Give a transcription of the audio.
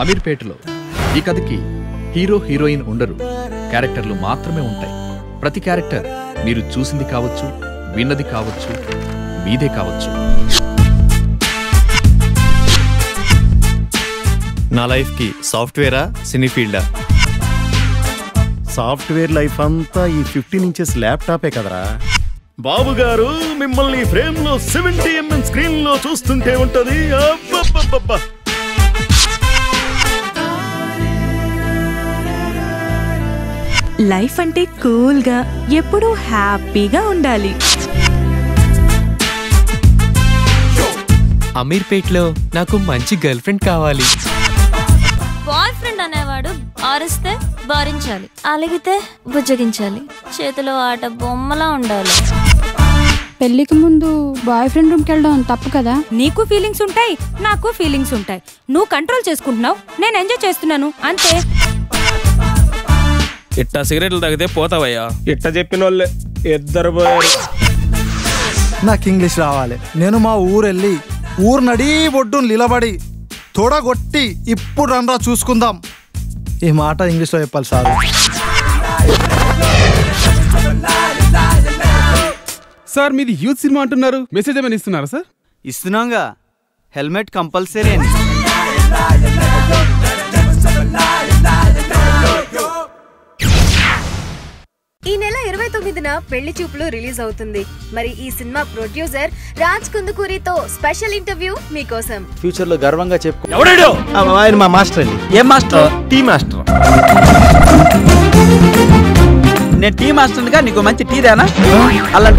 అమీర్పేటలో ఈ కథకి హీరో హీరోయిన్ ఉండరు, క్యారెక్టర్లు మాత్రమే ఉంటాయి. ప్రతి క్యారెక్టర్ మీరు చూసింది కావచ్చు, విన్నది కావచ్చు, మీదే కావచ్చు. నా లైఫ్కి సాఫ్ట్వేరా సినీ ఫీల్డా? సాఫ్ట్వేర్ లైఫ్ అంతా ఈ 15 ఇంచెస్ ల్యాప్టాపే కదరా. బాబు గారు మిమ్మల్ని ఫ్రేమ్ లో 70mm స్క్రీన్ లో చూస్తుంటే ఉంటది. లైఫ్ అంటే కూల్గా ఎప్పుడూ హ్యాపీగా ఉండాలి. అమీర్పేట్లో నాకు మంచి గర్ల్ ఫ్రెండ్ కావాలి. బాయ్ ఫ్రెండ్ అనేవాడు ఆరిస్తే భరించాలి, అలిగితే బుజ్జగించాలి, చేతిలో ఆట బొమ్మలా ఉండాలి. పెళ్లికి ముందు బాయ్ ఫ్రెండ్ రూమ్కి వెళ్ళడం తప్పు కదా. నీకు ఫీలింగ్స్ ఉంటాయి, నాకు ఫీలింగ్స్ ఉంటాయి. నువ్వు కంట్రోల్ చేసుకుంటున్నావు, నేను ఎంజాయ్ చేస్తున్నాను, అంతే. ఇట్టా సిగరెట్లు తాగితే పోతావయ్యా. ఇట్ట చెప్పిన వాళ్ళే ఇద్దరు పోయారు. నాకు ఇంగ్లీష్ రావాలి. నేను మా ఊరెళ్ళి ఊరు నడి ఒడ్డును నిలబడి తోడగొట్టి ఇప్పుడు రండ్రా చూసుకుందాం ఈ మాట ఇంగ్లీష్లో చెప్పాలి సార్. సార్ మీది యూత్ సినిమా అంటున్నారు, మెసేజ్ ఏమైనా ఇస్తున్నారా సార్? ఇస్తున్నాంగా, హెల్మెట్ కంపల్సరీ అని. ఈ నెల 29న పెళ్లి చూపులు రిలీజ్ అవుతుంది. మరి ఈ సినిమా ప్రొడ్యూసర్ రాజ్ కుందుకూరితో స్పెషల్ ఇంటర్వ్యూ మీకోసం. ఫ్యూచర్ లో గర్వంగా చెప్పుకో. ఆయన మా మాస్టర్ అండి. ఏం మాస్టర్? Tea master. నేను టీ మాస్టర్ గా నీకు మంచి టీ దేనా? అలాంటి